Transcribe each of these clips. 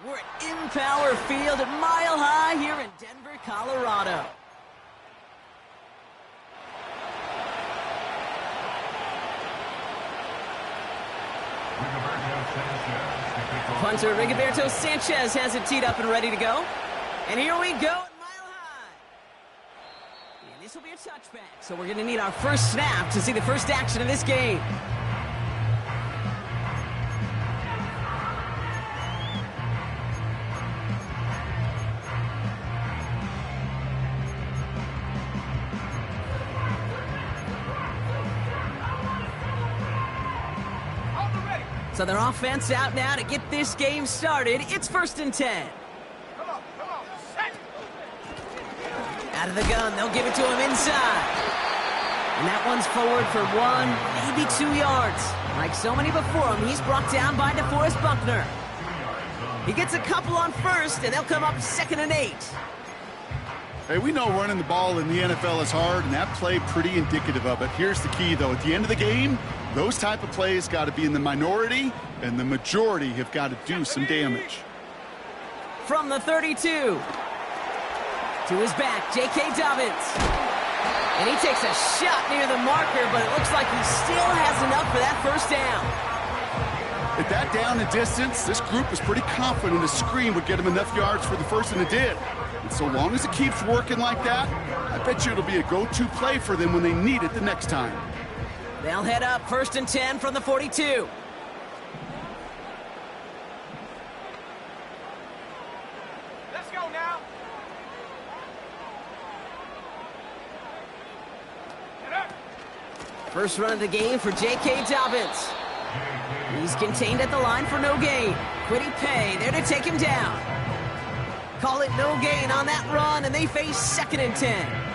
We're at Empower Field at Mile High here in Denver, Colorado. Punter Rigoberto Sanchez has it teed up and ready to go. And here we go at Mile High. And this will be a touchback, so we're going to need our first snap to see the first action of this game. So their offense out now to get this game started. It's 1st and 10. Come on, set. Out of the gun, they'll give it to him inside. And that one's forward for 1, maybe 2 yards. Like so many before him, he's brought down by DeForest Buckner. He gets a couple on first, and they'll come up 2nd and 8. Hey, we know running the ball in the NFL is hard, and that play pretty indicative of it. Here's the key, though. At the end of the game, those type of plays got to be in the minority, and the majority have got to do some damage. From the 32. To his back, J.K. Dobbins. And he takes a shot near the marker, but it looks like he still has enough for that first down. At that down and distance, this group was pretty confident a screen would get him enough yards for the first, and it did. And so long as it keeps working like that, I bet you it'll be a go-to play for them when they need it the next time. They'll head up 1st and 10 from the 42. Let's go now. First run of the game for J.K. Dobbins. He's contained at the line for no gain. Quiddy Pay there to take him down. Call it no gain on that run, and they face 2nd and 10.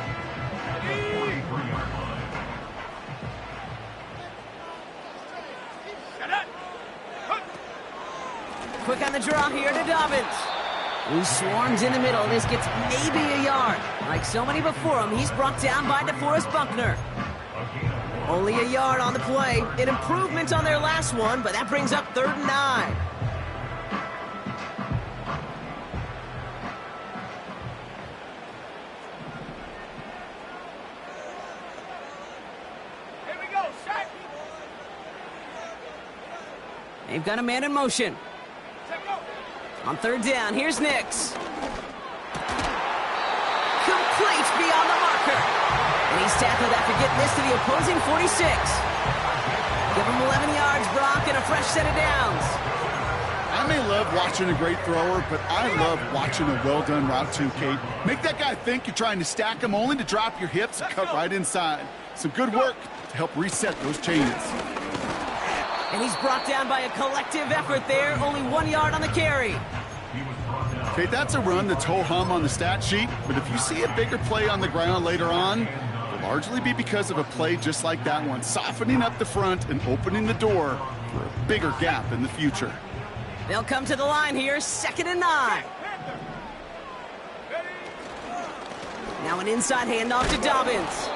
Quick on the draw here to Dobbins, who swarms in the middle. This gets maybe a yard. Like so many before him, he's brought down by DeForest Buckner. Only a yard on the play. An improvement on their last one, but that brings up 3rd and 9. Here we go, set. They've got a man in motion. Set, go. On 3rd down, here's Nix. Complete beyond the marker. And he's tackled after getting this to the opposing 46. Give him 11 yards, Brock, and a fresh set of downs. I may love watching a great thrower, but I love watching a well-done route too, Kate. Make that guy think you're trying to stack him only to drop your hips and cut right inside. Some good work to help reset those chains. And he's brought down by a collective effort there. Only 1 yard on the carry. Okay, that's a run that's ho-hum on the stat sheet, but if you see a bigger play on the ground later on, it'll largely be because of a play just like that one, softening up the front and opening the door for a bigger gap in the future. They'll come to the line here, 2nd and 9. Now an inside handoff to Dobbins.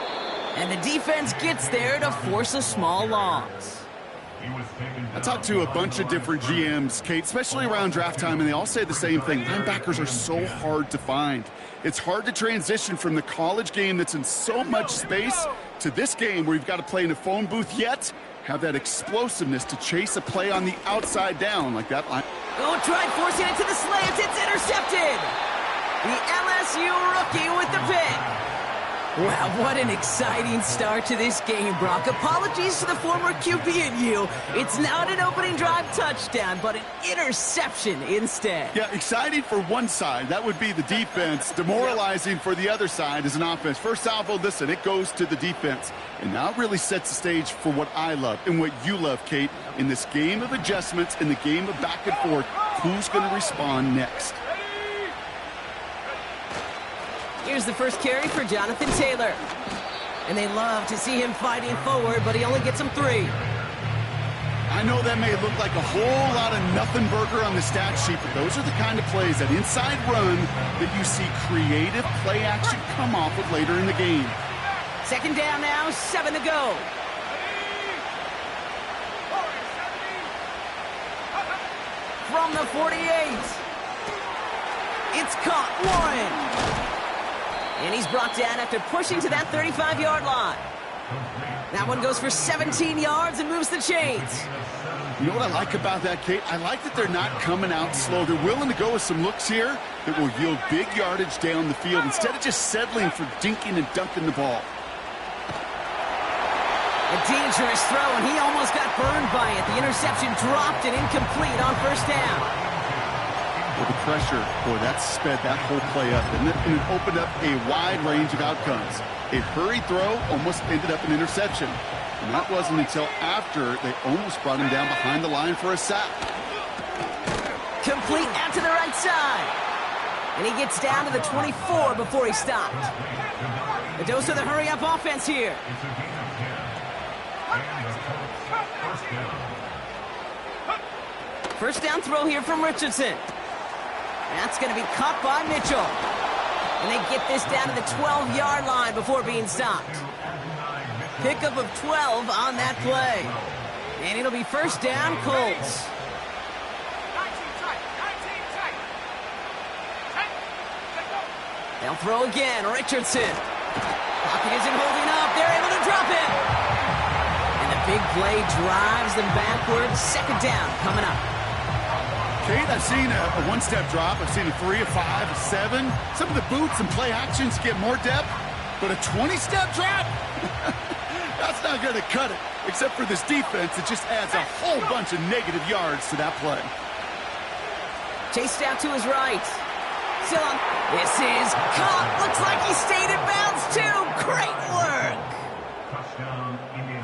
And the defense gets there to force a small loss. I talked to a bunch of different GMs, Kate, especially around draft time, and they all say the same thing. Linebackers are so hard to find. It's hard to transition from the college game that's in so much space to this game where you've got to play in a phone booth, yet have that explosiveness to chase a play on the outside down like that line. Oh, tried forcing it to the slants. It's intercepted. The LSU rookie with the pick. Wow, what an exciting start to this game, Brock. Apologies to the former QB and you. It's not an opening drive touchdown, but an interception instead. Yeah, exciting for one side. That would be the defense. Demoralizing for the other side as an offense. First salvo, listen, it goes to the defense. And now it really sets the stage for what I love and what you love, Kate. In this game of adjustments, in the game of back and forth, who's going to respond next? Here's the first carry for Jonathan Taylor. And they love to see him fighting forward, but he only gets him 3. I know that may look like a whole lot of nothing burger on the stat sheet, but those are the kind of plays, that inside run, that you see creative play action come off of later in the game. 2nd down now, 7 to go. from the 48. It's caught. Warren. And he's brought down after pushing to that 35-yard line. That one goes for 17 yards and moves the chains. You know what I like about that, Kate? I like that they're not coming out slow. They're willing to go with some looks here that will yield big yardage down the field instead of just settling for dinking and dunking the ball. A dangerous throw, and he almost got burned by it. The interception dropped and incomplete on first down. Well, the pressure, boy, that sped that whole play up, and it opened up a wide range of outcomes. A hurried throw almost ended up an interception. And that wasn't until after they almost brought him down behind the line for a sack. Complete out to the right side. And he gets down to the 24 before he stopped. A dose of the hurry-up offense here. First down throw here from Richardson. That's going to be caught by Mitchell. And they get this down to the 12-yard line before being stopped. Pickup of 12 on that play. And it'll be first down, Colts. 19 tight. They'll throw again. Richardson. Pocket isn't holding up. They're able to drop it. And the big play drives them backwards. Second down coming up. Kate, I've seen a one-step drop. I've seen a 3, a 5, a 7. Some of the boots and play actions get more depth. But a 20-step drop? That's not going to cut it. Except for this defense, it just adds a whole bunch of negative yards to that play. Chased out to his right. Still on. This is caught. Looks like he stayed in bounds, too. Great work.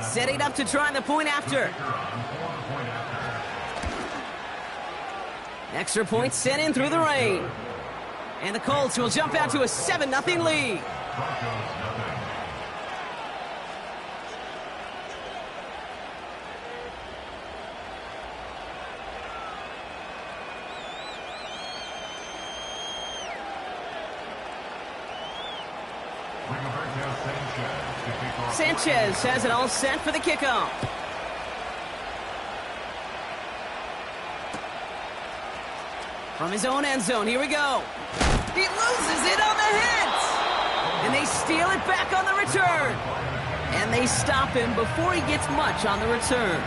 Setting up to try the point after. Extra point sent in through the rain. And the Colts will jump out to a 7-0 lead. Sanchez has it all set for the kickoff. From his own end zone, here we go. He loses it on the hit. And they steal it back on the return. And they stop him before he gets much on the return.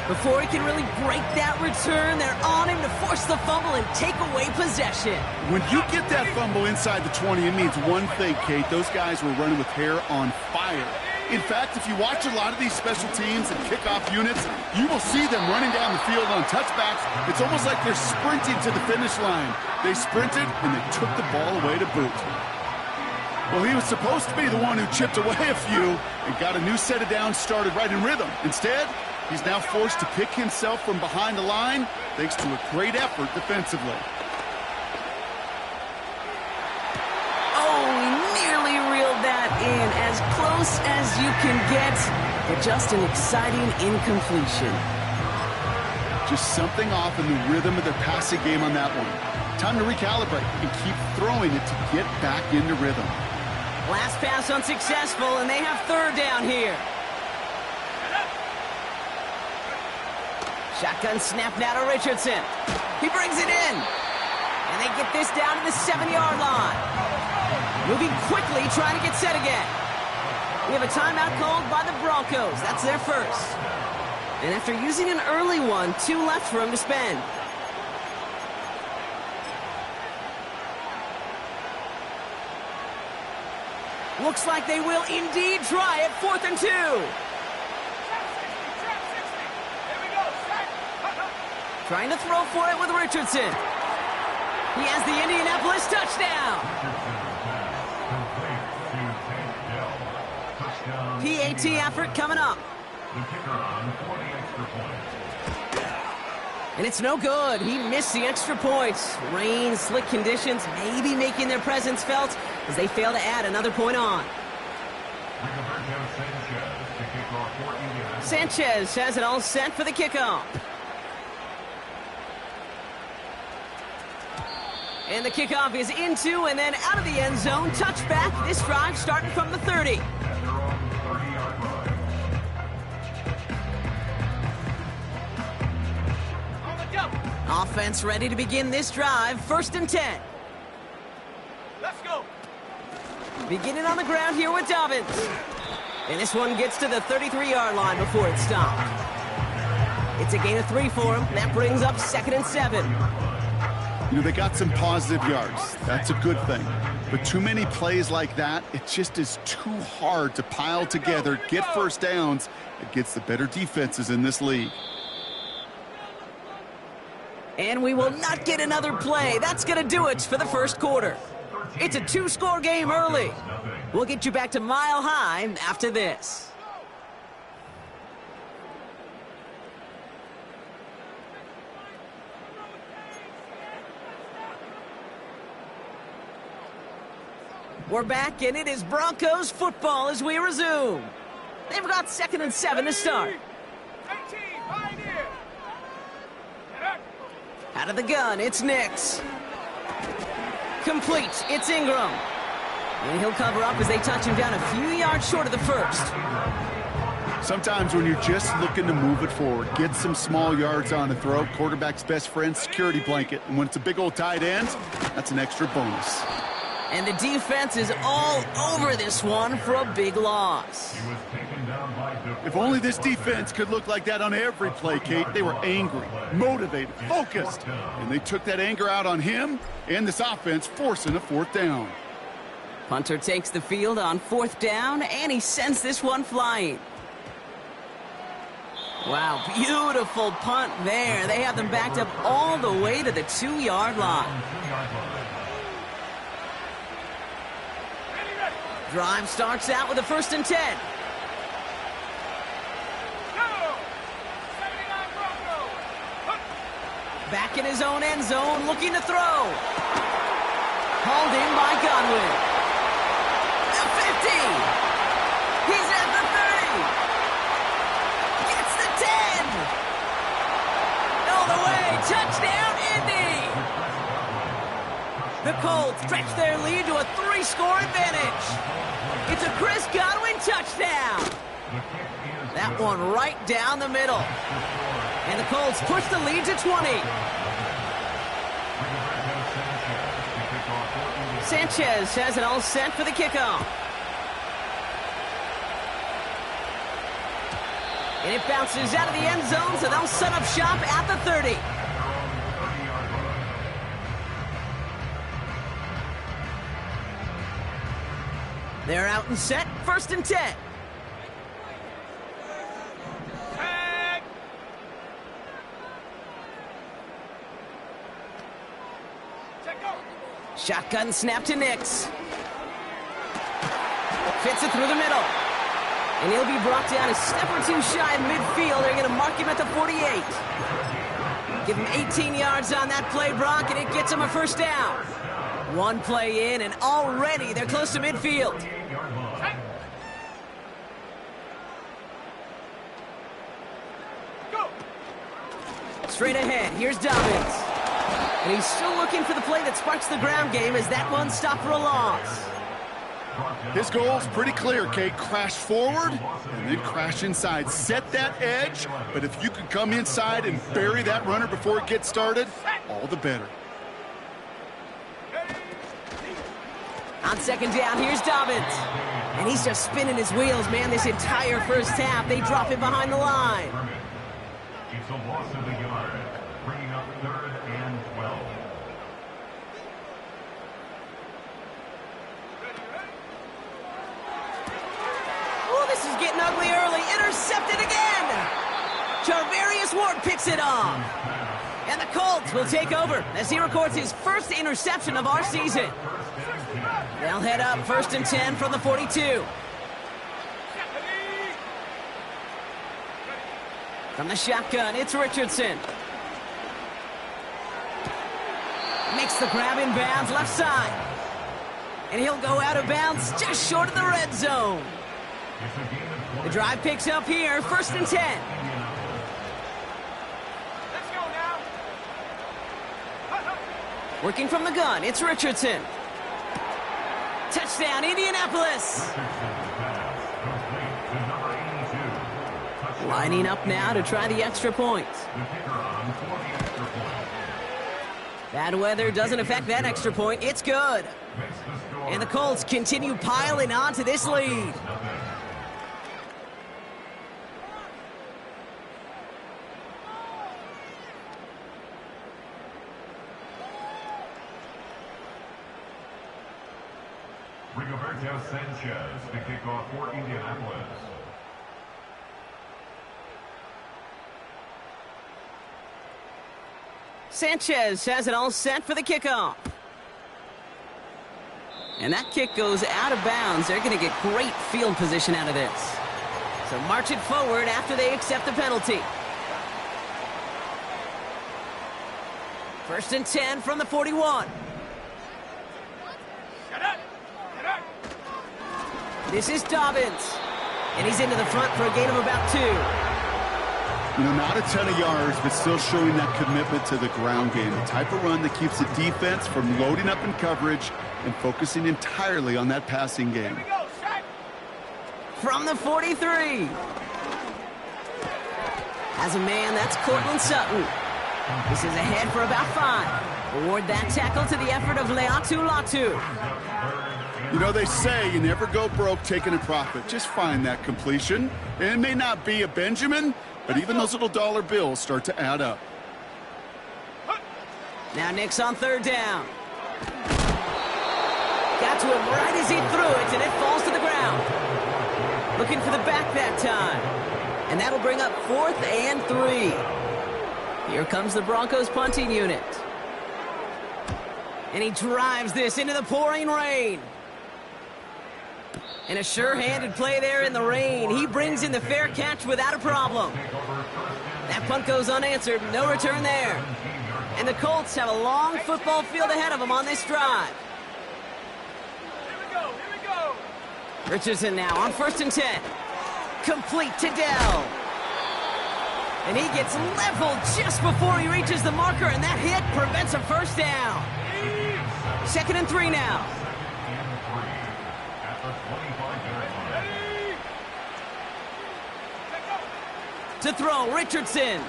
Before he can really break that return, they're on him to force the fumble and take away possession. When you get that fumble inside the 20, it means one thing, Kate. Those guys were running with hair on fire. In fact, if you watch a lot of these special teams and kickoff units, you will see them running down the field on touchbacks. It's almost like they're sprinting to the finish line. They sprinted, and they took the ball away to boot. Well, he was supposed to be the one who chipped away a few and got a new set of downs started right in rhythm. Instead, he's now forced to pick himself from behind the line thanks to a great effort defensively. Oh, he nearly reeled that in, as close as you can get, but just an exciting incompletion. Just something off in the rhythm of their passing game on that one. Time to recalibrate and keep throwing it to get back into rhythm. Last pass unsuccessful, and they have third down here. Shotgun snap now to Richardson. He brings it in. And they get this down to the 7-yard line. Moving quickly, trying to get set again. We have a timeout called by the Broncos. That's their first. And after using an early one, 2 left for him to spend. Looks like they will indeed try it. 4th and 2. Trying to throw for it with Richardson. He has the Indianapolis touchdown. PAT effort coming up. And it's no good. He missed the extra points. Rain, slick conditions, maybe making their presence felt as they fail to add another point on. Sanchez has it all set for the kickoff. And the kickoff is into and then out of the end zone. Touchback. This drive starting from the 30. On the double. Offense ready to begin this drive. 1st and 10. Let's go. Beginning on the ground here with Dobbins. And this one gets to the 33-yard line before it's stopped. It's a gain of 3 for him. That brings up 2nd and 7. You know, they got some positive yards. That's a good thing. But too many plays like that, it just is too hard to pile together, get first downs against the better defenses in this league. And we will not get another play. That's going to do it for the first quarter. It's a 2-score game early. We'll get you back to Mile High after this. We're back, and it is Broncos football as we resume. They've got 2nd and 7 to start. 18, Pioneer. Out of the gun, it's Nix. Complete, it's Ingram. And he'll cover up as they touch him down a few yards short of the first. Sometimes when you're just looking to move it forward, get some small yards on the throw, quarterback's best friend, security blanket. And when it's a big old tight end, that's an extra bonus. And the defense is all over this one for a big loss. If only this defense could look like that on every play, Kate. They were angry, motivated, focused. And they took that anger out on him and this offense, forcing a 4th down. Punter takes the field on 4th down, and he sends this one flying. Wow, beautiful punt there. They have them backed up all the way to the 2-yard line. Drive starts out with a 1st and 10. Back in his own end zone, looking to throw. Hauled in by Godwin. The 50. He's at the 30. Gets the 10. All the way. Touchdown, Indy. The Colts stretch their lead to a 3-score advantage. It's a Chris Godwin touchdown. That one right down the middle. And the Colts push the lead to 20. Sanchez has it all set for the kickoff. And it bounces out of the end zone, so they'll set up shop at the 30. They're out and set, 1st and 10. Shotgun snap to Nix. Fits it through the middle. And he'll be brought down a step or two shy of midfield. They're going to mark him at the 48. Give him 18 yards on that play, Brock, and it gets him a 1st down. One play in, and already they're close to midfield. Straight ahead, here's Dobbins. And he's still looking for the play that sparks the ground game as that one stopped for a loss. His goal's pretty clear, Kate. Crash forward and then crash inside. Set that edge, but if you can come inside and bury that runner before it gets started, all the better. On 2nd down, here's Dobbins. And he's just spinning his wheels, man, this entire first half. They drop him behind the line. It's a loss of a yard, bringing up 3rd and 12. Oh, this is getting ugly early. Intercepted again. Charvarius Ward picks it off. And the Colts will take over as he records his 1st interception of our season. They'll head up 1st and 10 from the 42. From the shotgun, it's Richardson. Makes the grab in bounds, left side. And he'll go out of bounds just short of the red zone. The drive picks up here, 1st and 10. Let's go now. Working from the gun, it's Richardson. Touchdown, Indianapolis. Lining up now to try the extra point. Bad weather doesn't affect that extra point. It's good. And the Colts continue piling on to this lead. Rigoberto Sanchez to kick off for Indianapolis. Sanchez has it all set for the kickoff. And that kick goes out of bounds. They're going to get great field position out of this. So march it forward after they accept the penalty. 1st and 10 from the 41. This is Dobbins. And he's into the front for a gain of about 2. You know, not a ton of yards, but still showing that commitment to the ground game. The type of run that keeps the defense from loading up in coverage and focusing entirely on that passing game. From the 43. As a man, that's Cortland Sutton. This is ahead for about 5. Award that tackle to the effort of Leatu Latu. You know, they say you never go broke taking a profit. Just find that completion. And it may not be a Benjamin, but even those little dollar bills start to add up. Now Nick's on 3rd down. Got to him right as he threw it, and it falls to the ground. Looking for the back that time. And that'll bring up 4th and 3. Here comes the Broncos punting unit. And he drives this into the pouring rain. And a sure-handed play there in the rain. He brings in the fair catch without a problem. That punt goes unanswered. No return there. And the Colts have a long football field ahead of them on this drive. Here we go. Richardson now on 1st and 10. Complete to Dell. And he gets leveled just before he reaches the marker, and that hit prevents a 1st down. 2nd and 3 now. To throw, Richardson.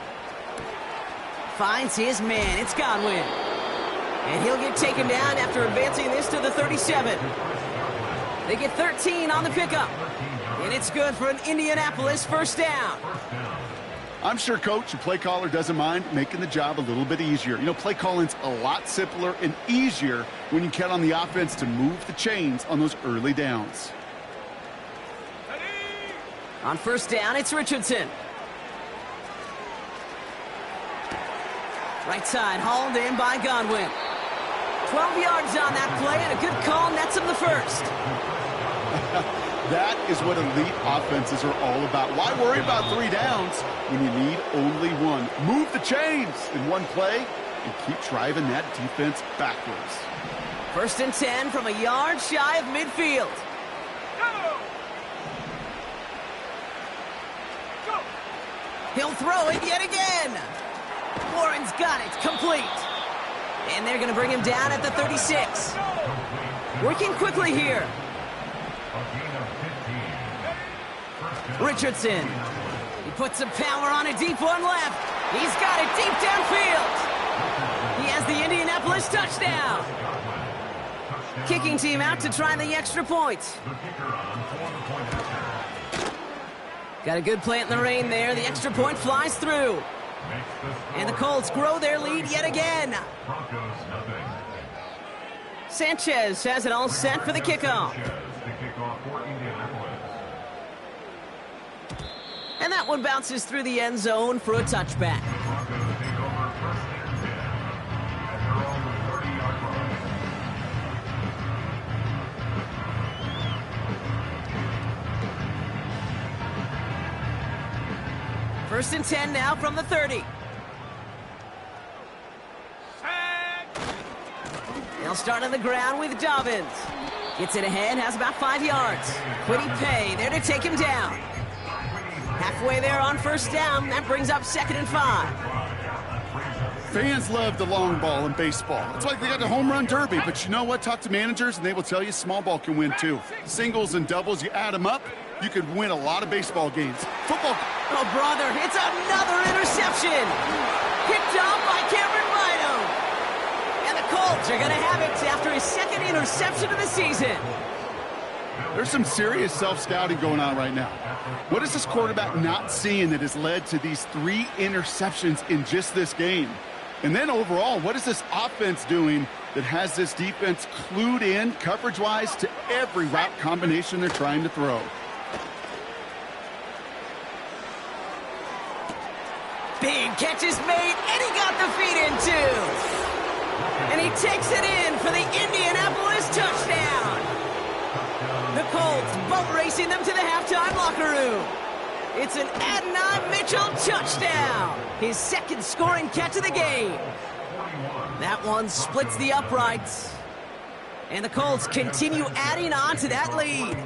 Finds his man. It's Godwin. And he'll get taken down after advancing this to the 37. They get 13 on the pickup. And it's good for an Indianapolis 1st down. I'm sure coach and play caller doesn't mind making the job a little bit easier. You know, play calling's a lot simpler and easier when you count on the offense to move the chains on those early downs. On 1st down, it's Richardson. Right side, hauled in by Godwin. 12 yards on that play, and a good call nets him the 1st. That is what elite offenses are all about. Why worry about 3 downs when you need only 1? Move the chains in one play and keep driving that defense backwards. 1st and 10 from a yard shy of midfield. Go. He'll throw it yet again. Warren's got it, complete. And they're going to bring him down at the 36. Working quickly here. Richardson. He puts some power on a deep one left. He's got it deep downfield. He has the Indianapolis touchdown. Kicking team out to try the extra point. Got a good play in the rain there. The extra point flies through. And the Colts grow their lead yet again. Sanchez has it all set for the kickoff. And that one bounces through the end zone for a touchback. First and 10 now from the 30. They'll start on the ground with Dobbins. Gets it ahead, has about 5 yards. Quiddy Pay there to take him down. Halfway there on 1st down. That brings up 2nd and 5. Fans love the long ball in baseball. It's like they got the home run derby, but you know what? Talk to managers and they will tell you small ball can win too. Singles and doubles, you add them up, you could win a lot of baseball games. Football. Oh, brother, it's another interception. Picked off by Cameron Bynum. Cards are going to have it after his second interception of the season. There's some serious self-scouting going on right now. What is this quarterback not seeing that has led to these 3 interceptions in just this game? And then overall, what is this offense doing that has this defense clued in coverage-wise to every route combination they're trying to throw? Big catch is made, and he got the feet in too. And he takes it in for the Indianapolis touchdown. The Colts boat racing them to the halftime locker room. It's an Adnan Mitchell touchdown. His second scoring catch of the game. That one splits the uprights. And the Colts continue adding on to that lead.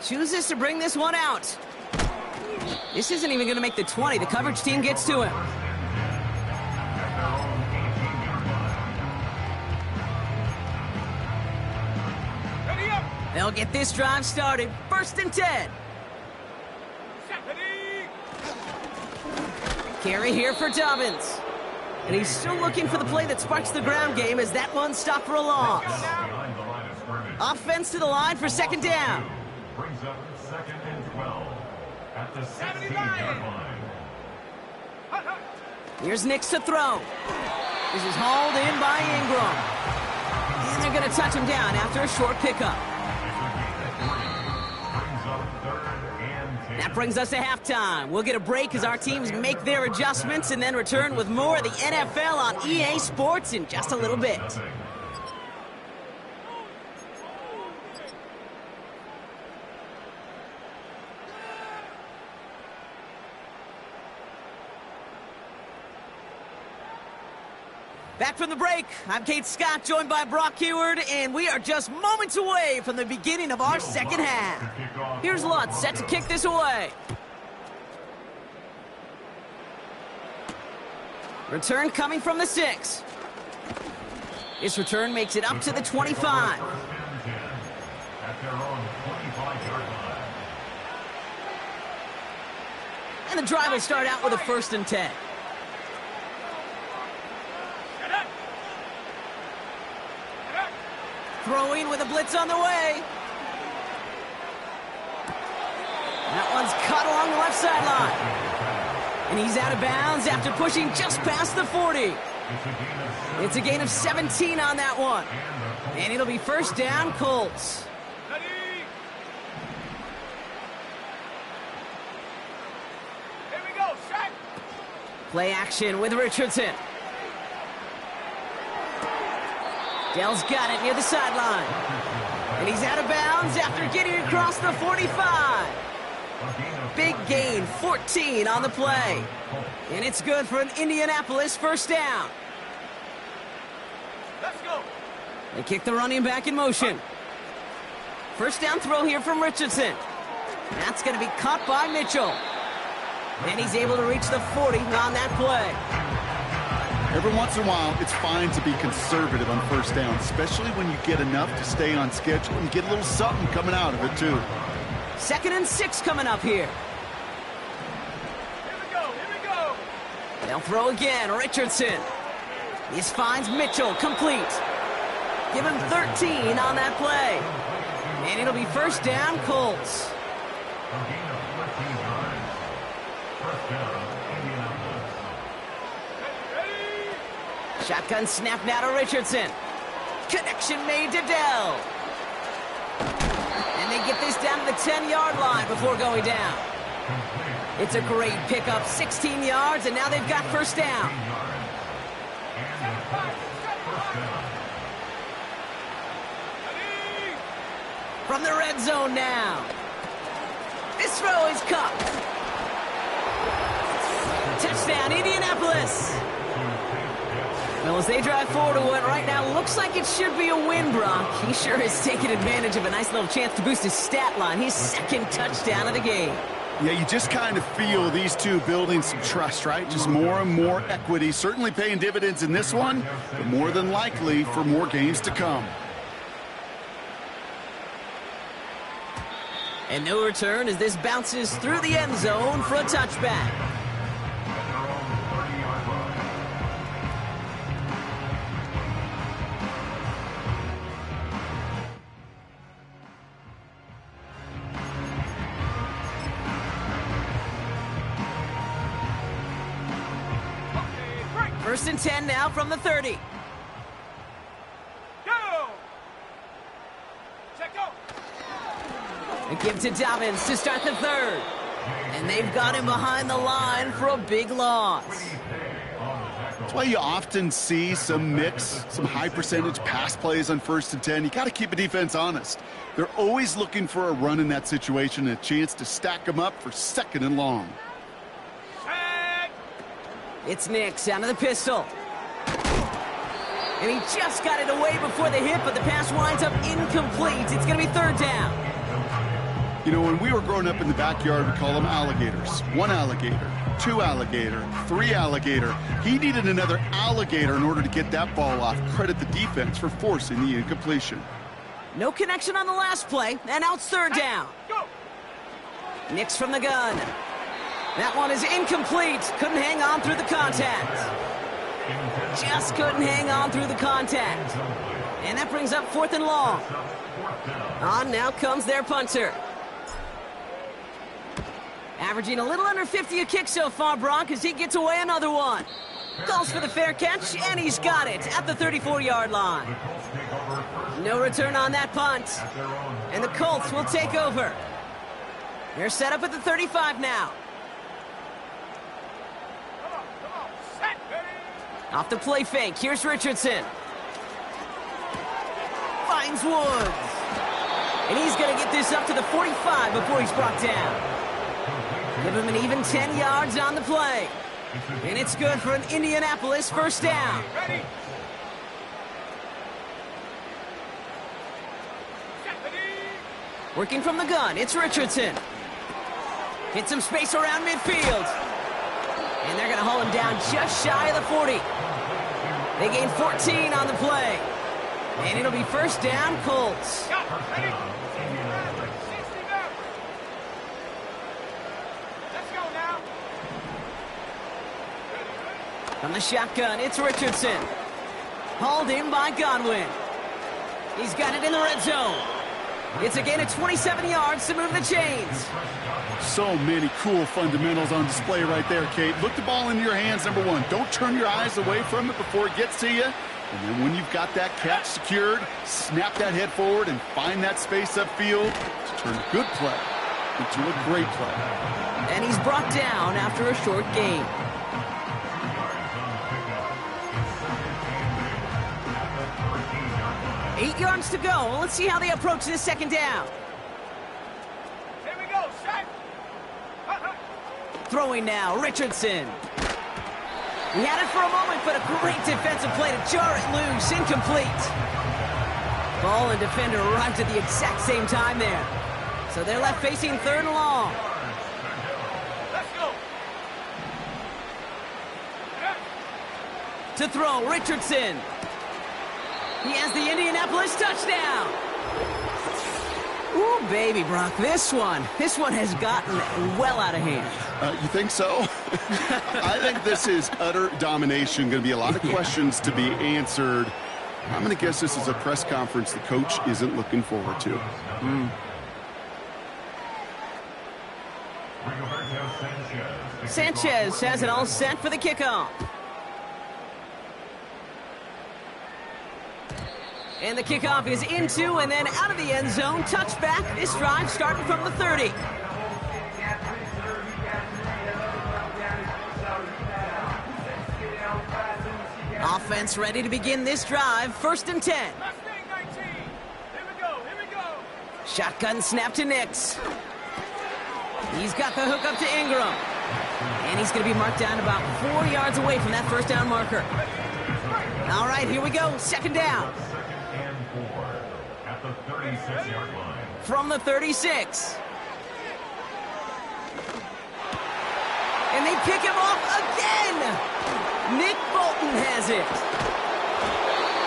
Chooses to bring this one out. This isn't even going to make the 20. The coverage team gets to him. Ready up. They'll get this drive started. 1st and 10. Ready. Carry here for Dobbins. And he's still looking for the play that sparks the ground game as that one stopped for a loss. Behind the line of scrimmage. Offense to the line for 2nd down. Brings up 2nd and 12 at the 16-yard line. Here's Nix to throw. This is hauled in by Ingram. And they're going to touch him down after a short pickup. That brings us to halftime. We'll get a break as our teams make their adjustments and then return with more of the NFL on EA Sports in just a little bit. Back from the break, I'm Kate Scott, joined by Brock Heward, and we are just moments away from the beginning of our second half. Here's Lutz set to kick this away. Return coming from the 6. This return makes it up to the 25. And the drive will start out with a 1st and 10. Throwing with a blitz on the way. That one's cut along the left sideline. And he's out of bounds after pushing just past the 40. It's a gain of 17 on that one. And it'll be 1st down, Colts. Ready. Here we go, Shaq. Play action with Richardson. Dell's got it near the sideline. And he's out of bounds after getting across the 45. Big gain, 14 on the play. And it's good for an Indianapolis 1st down. Let's go. They kick the running back in motion. 1st down throw here from Richardson. That's going to be caught by Mitchell. And he's able to reach the 40 on that play. Every once in a while, it's fine to be conservative on 1st down, especially when you get enough to stay on schedule and get a little something coming out of it, too. 2nd and 6 coming up here. Here we go. Here we go. They'll throw again. Richardson. This finds Mitchell complete. Give him 13 on that play. And it'll be 1st down, Colts. Shotgun snap now to Richardson. Connection made to Dell. And they get this down to the 10-yard line before going down. It's a great pickup, 16 yards, and now they've got 1st down. From the red zone now. This throw is caught. Touchdown, Indianapolis. Well, as they drive forward to what right now looks like it should be a win, Brock. He sure has taken advantage of a nice little chance to boost his stat line. His 2nd touchdown of the game. Yeah, you just kind of feel these two building some trust, right? Just more and more equity. Certainly paying dividends in this one, but more than likely for more games to come. And no return as this bounces through the end zone for a touchback. First and 10 now from the 30. Go! Check out! A give to Dobbins to start the third. And they've got him behind the line for a big loss. That's why you often see some mix, some high percentage pass plays on first and 10. You got to keep a defense honest. They're always looking for a run in that situation and a chance to stack them up for second and long. Check! It's Nix out of the pistol. And he just got it away before the hit, but the pass winds up incomplete. It's going to be third down. You know, when we were growing up in the backyard, we call them alligators. One alligator, two alligator, three alligator. He needed another alligator in order to get that ball off. Credit the defense for forcing the incompletion. No connection on the last play, and now it's third down. Go! Nix from the gun. That one is incomplete. Couldn't hang on through the contact. Just couldn't hang on through the contact. And that brings up fourth and long. On now comes their punter. Averaging a little under 50 a kick so far, Brock, as he gets away another one. Calls for the fair catch, and he's got it at the 34-yard line. No return on that punt. And the Colts will take over. They're set up at the 35 now. Come on, set, ready! Off the play fake, here's Richardson. Finds Woods. And he's going to get this up to the 45 before he's brought down. Give him an even 10 yards on the play. And it's good for an Indianapolis first down. Ready! Set, ready! Working from the gun, it's Richardson. Hit some space around midfield. And they're going to haul him down just shy of the 40. They gain 14 on the play. And it'll be first down, Colts. Got it, ready! 60 now! Let's go now! From the shotgun, it's Richardson. Hauled in by Godwin. He's got it in the red zone. It's a gain of 27 yards to move the chains. So many cool fundamentals on display right there, Kate. Look the ball into your hands, number one. Don't turn your eyes away from it before it gets to you. And then when you've got that catch secured, snap that head forward and find that space upfield to turn a good play into a great play. And he's brought down after a short gain. Eight yards to go. Let's see how they approach this second down. Here we go, set! Throwing now, Richardson. He had it for a moment, but a great defensive play to jar it loose. Incomplete. Ball and defender arrived at the exact same time there. So they're left facing third and long. Let's go! To throw, Richardson. He has the Indianapolis touchdown. Ooh, baby, Brock, this one has gotten well out of hand. You think so? I think this is utter domination. Going to be a lot of questions to be answered. I'm going to guess this is a press conference the coach isn't looking forward to. Sanchez has it all set for the kickoff. And the kickoff is into and then out of the end zone. Touchback. This drive starting from the 30. Offense ready to begin this drive. First and 10. Mustang 19! Here we go, here we go! Shotgun snap to Nix. He's got the hook up to Ingram. And he's going to be marked down about 4 yards away from that first down marker. All right, here we go. Second down. And 4 at the 36-yard line. From the 36. And they pick him off again. Nick Bolton has it.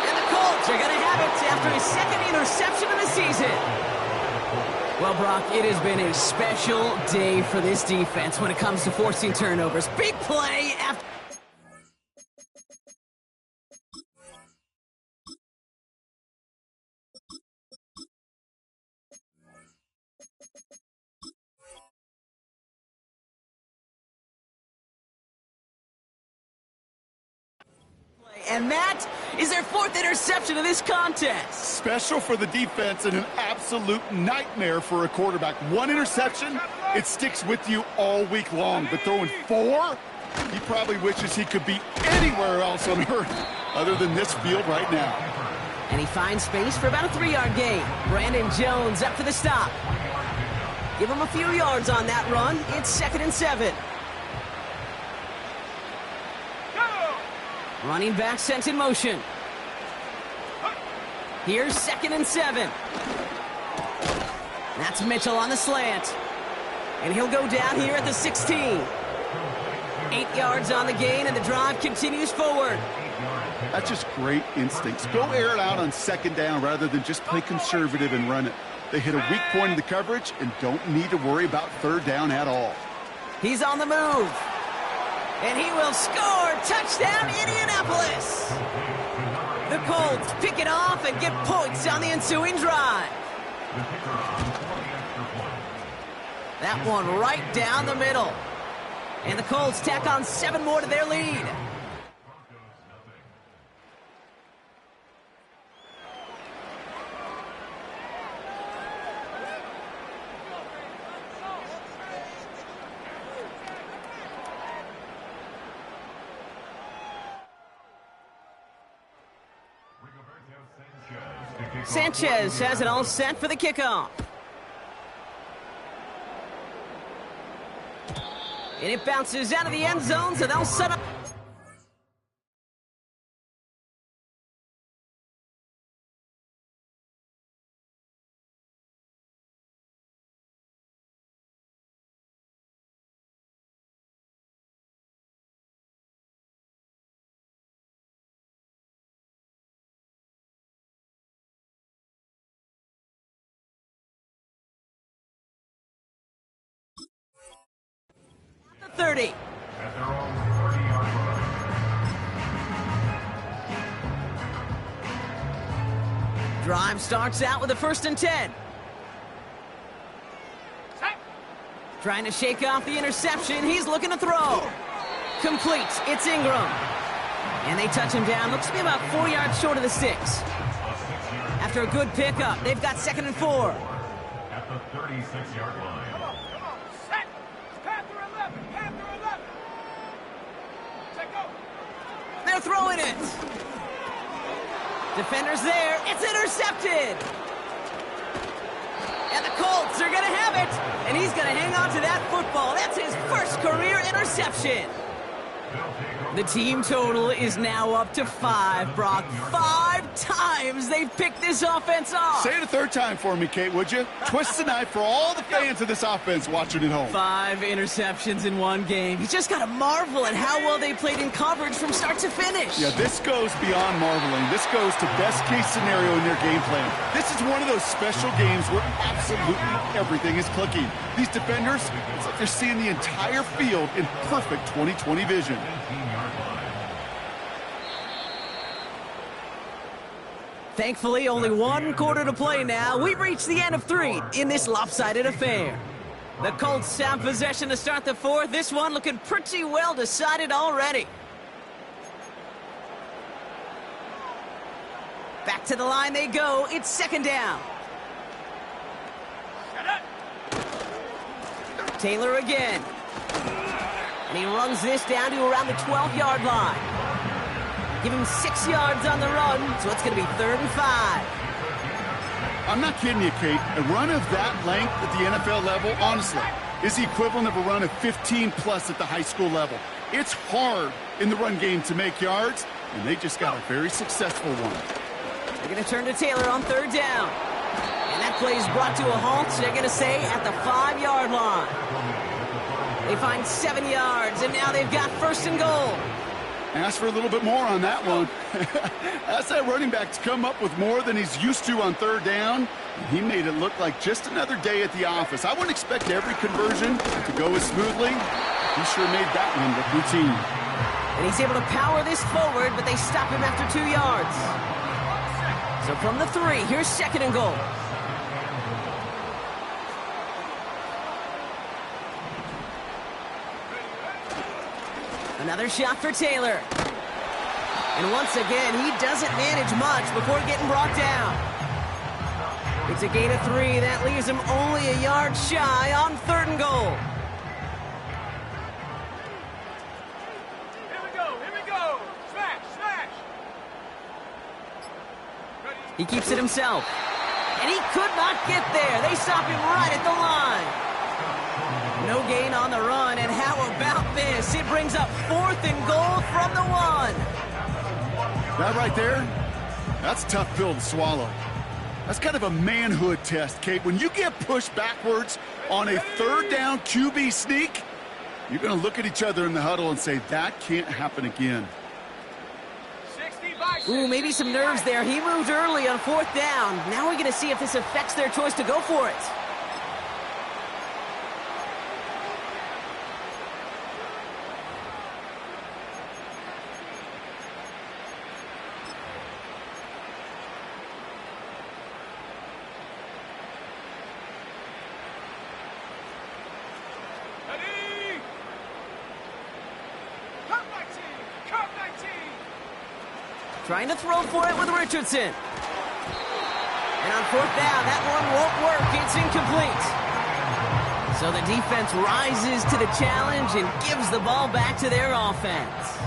And the Colts are going to have it after his second interception of the season. Well, Brock, it has been a special day for this defense when it comes to forcing turnovers. Big play after... And that is their 4th interception of this contest. Special for the defense and an absolute nightmare for a quarterback. 1 interception, it sticks with you all week long. But throwing 4, he probably wishes he could be anywhere else on earth other than this field right now. And he finds space for about a 3-yard gain. Brandon Jones up for the stop. Give him a few yards on that run. It's 2nd and 7. Running back sent in motion. Here's 2nd and 7. That's Mitchell on the slant. And he'll go down here at the 16. 8 yards on the gain, and the drive continues forward. That's just great instincts. Go air it out on 2nd down rather than just play conservative and run it. They hit a weak point in the coverage and don't need to worry about 3rd down at all. He's on the move. And he will score. Touchdown, Indianapolis. The Colts pick it off and get points on the ensuing drive. That one right down the middle. And the Colts tack on 7 more to their lead. Sanchez has it all set for the kickoff. And it bounces out of the end zone, so they'll set up. The 30. At their own 30-yard line. Drive starts out with a 1st and 10. Trying to shake off the interception. He's looking to throw. Complete. It's Ingram. And they touch him down. Looks to be about 4 yards short of the 6. After a good pickup, they've got 2nd and 4. At the 36-yard line. Come on. Set. Panther 11. Panther 11. Take go. They're throwing it. Defenders there. It's intercepted. And the Colts are going to have it. And he's going to hang on to that football. That's his first career interception. The team total is now up to 5, Brock. 5 times they've picked this offense off. Say it a 3rd time for me, Kate, would you? Twist the knife for all the fans of this offense watching at home. 5 interceptions in one game. You just got to marvel at how well they played in coverage from start to finish. Yeah, this goes beyond marveling. This goes to best-case scenario in their game plan. This is one of those special games where absolutely everything is clicking. These defenders, it's like they're seeing the entire field in perfect 20/20 vision. Thankfully, only 1 quarter to play now. We've reached the end of 3 in this lopsided affair. The Colts have possession to start the 4th. This one looking pretty well decided already. Back to the line they go. It's 2nd down. Taylor again. And he runs this down to around the 12-yard line. Give him 6 yards on the run, so it's going to be 3rd and 5. I'm not kidding you, Kate. A run of that length at the NFL level, honestly, is the equivalent of a run of 15-plus at the high school level. It's hard in the run game to make yards, and they just got a very successful one. They're going to turn to Taylor on 3rd down. And that play is brought to a halt, they're going to say, at the 5-yard line. They find 7 yards, and now they've got 1st and goal. Ask for a little bit more on that one. Ask that running back to come up with more than he's used to on 3rd down. He made it look like just another day at the office. I wouldn't expect every conversion to go as smoothly. He sure made that one look routine. And he's able to power this forward, but they stop him after 2 yards. So from the 3, here's 2nd and goal. Another shot for Taylor. And once again, he doesn't manage much before getting brought down. It's a gain of 3. That leaves him only a yard shy on 3rd and goal. Here we go, here we go. Smash, smash. He keeps it himself. And he could not get there. They stop him right at the line. No gain on the run, and how about this? It brings up 4th and goal from the 1. That right there, that's a tough pill to swallow. That's kind of a manhood test, Kate. When you get pushed backwards on a 3rd down QB sneak, you're going to look at each other in the huddle and say, that can't happen again. 60 by 60. Ooh, maybe some nerves there. He moved early on 4th down. Now we're going to see if this affects their choice to go for it. Ready? Cup 19, Cup 19. Trying to throw for it with Richardson. And on 4th down, that one won't work. It's incomplete. So the defense rises to the challenge and gives the ball back to their offense.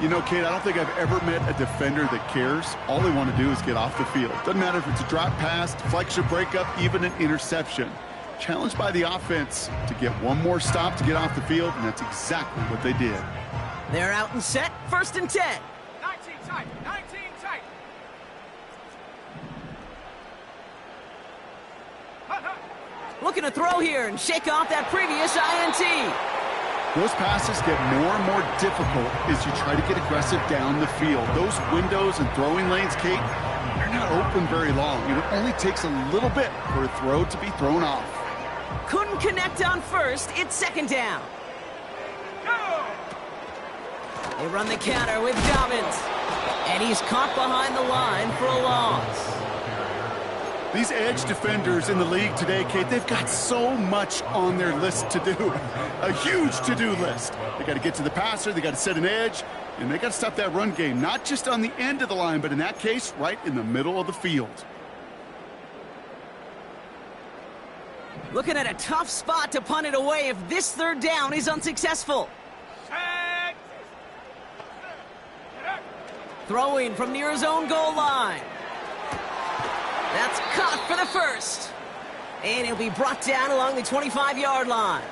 You know, Kate, I don't think I've ever met a defender that cares. All they want to do is get off the field. Doesn't matter if it's a drop pass, deflection, breakup, even an interception. Challenged by the offense to get one more stop to get off the field, and that's exactly what they did. They're out and set. 1st and 10. 19 tight, 19 tight. Hut, hut. Looking to throw here and shake off that previous INT. Those passes get more and more difficult as you try to get aggressive down the field. Those windows and throwing lanes, Kate, they're not open very long. It only takes a little bit for a throw to be thrown off. Couldn't connect on 1st. It's 2nd down. Go! They run the counter with Dobbins. And he's caught behind the line for a loss. These edge defenders in the league today, Kate, they've got so much on their list to do. A huge to-do list. They got to get to the passer, they got to set an edge, and they got to stop that run game, not just on the end of the line, but in that case, right in the middle of the field. Looking at a tough spot to punt it away if this 3rd down is unsuccessful. Set. Get up. Throwing from near his own goal line. That's caught for the 1st. And he'll be brought down along the 25-yard line.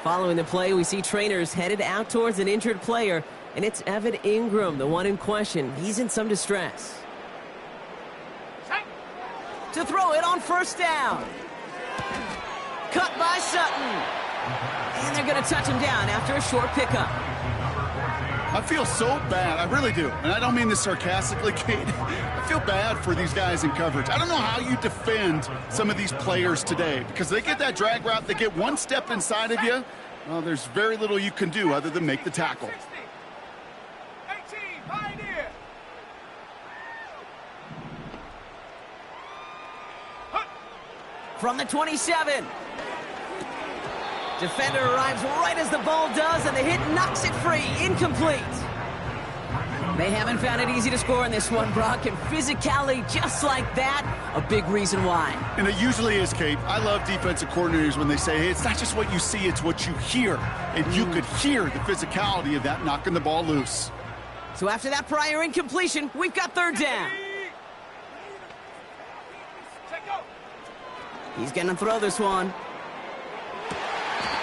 Following the play, we see trainers headed out towards an injured player, and it's Evan Ingram, the one in question. He's in some distress. Set. To throw it on 1st down. Cut by Sutton. And they're going to touch him down after a short pickup. I feel so bad, I really do. And I don't mean this sarcastically, Kate. I feel bad for these guys in coverage. I don't know how you defend some of these players today because they get that drag route, they get one step inside of you. Well, there's very little you can do other than make the tackle. 60. 18, Pioneer. Hut. From the 27. Defender arrives right as the ball does, and the hit knocks it free. Incomplete. They haven't found it easy to score in this one, Brock, and physicality just like that, a big reason why. And it usually is, Kate. I love defensive coordinators when they say, hey, it's not just what you see, it's what you hear. And you could hear the physicality of that knocking the ball loose. So after that prior incompletion, we've got 3rd down. Check go. He's going to throw this one.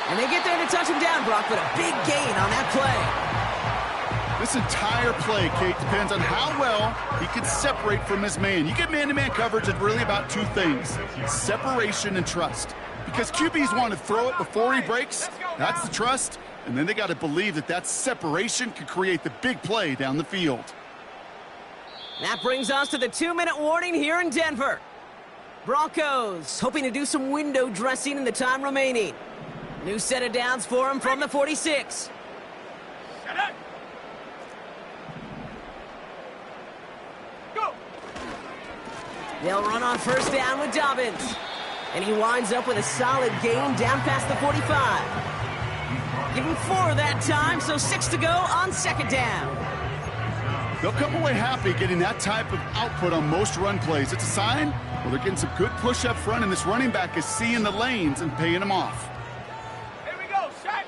And they get there to touch him down, Brock, but a big gain on that play. This entire play, Kate, depends on how well he can separate from his man. You get man-to-man coverage, it's really about 2 things, separation and trust. Because QBs want to throw it before he breaks, that's the trust, and then they got to believe that that separation can create the big play down the field. That brings us to the 2-minute warning here in Denver. Broncos hoping to do some window dressing in the time remaining. New set of downs for him from the 46. Set up. Go. They'll run on 1st down with Dobbins. And he winds up with a solid gain down past the 45. Give him 4 that time, so 6 to go on 2nd down. They'll come away happy getting that type of output on most run plays. It's a sign, well, they're getting some good push up front, and this running back is seeing the lanes and paying them off. Here we go, set.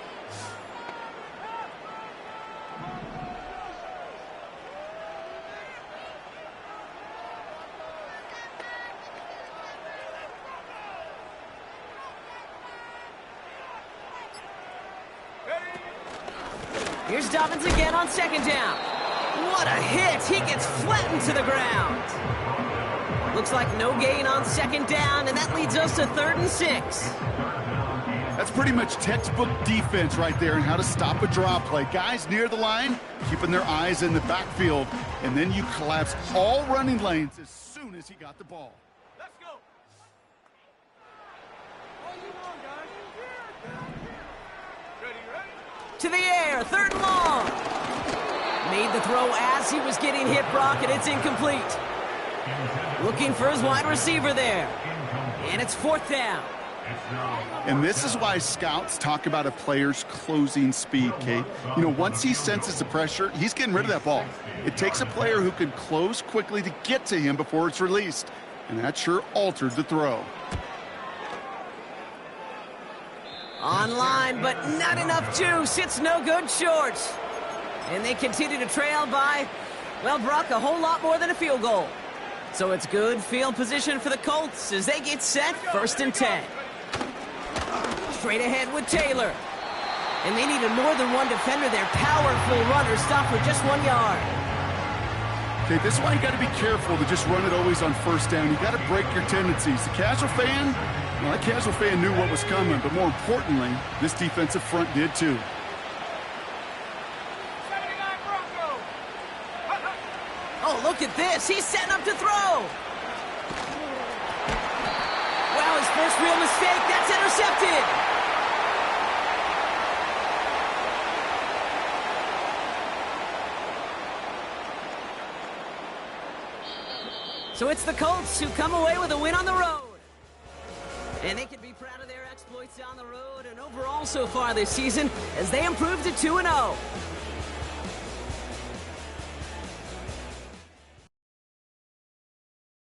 Here's Dobbins again on second down. What a hit! He gets flattened to the ground. Looks like no gain on second down, and that leads us to 3rd and 6. That's pretty much textbook defense right there and how to stop a draw play. Guys near the line, keeping their eyes in the backfield, and then you collapse all running lanes as soon as he got the ball. Let's go. All you want, guys. Ready, ready? To the air, 3rd and long. Made the throw as he was getting hit, Brock, and it's incomplete. Looking for his wide receiver there. And it's 4th down. And this is why scouts talk about a player's closing speed, Kate. You know, once he senses the pressure, he's getting rid of that ball. It takes a player who can close quickly to get to him before it's released. And that sure altered the throw. Online, but not enough juice. It's no good short. And they continue to trail by, well, Brock, a whole lot more than a field goal. So it's good field position for the Colts as they get set, 1st and 10. Straight ahead with Taylor. And they needed more than one defender. Their powerful runner stopped for just 1 yard. Okay, this is why you got to be careful to just run it always on 1st down. You got to break your tendencies. The casual fan, well, that casual fan knew what was coming, but more importantly, this defensive front did too. 79 Broncos. Oh, look at this. He's setting up to throw. Wow, his first real mistake. That's intercepted. So it's the Colts who come away with a win on the road. And they can be proud of their exploits on the road and overall so far this season as they improved to 2-0.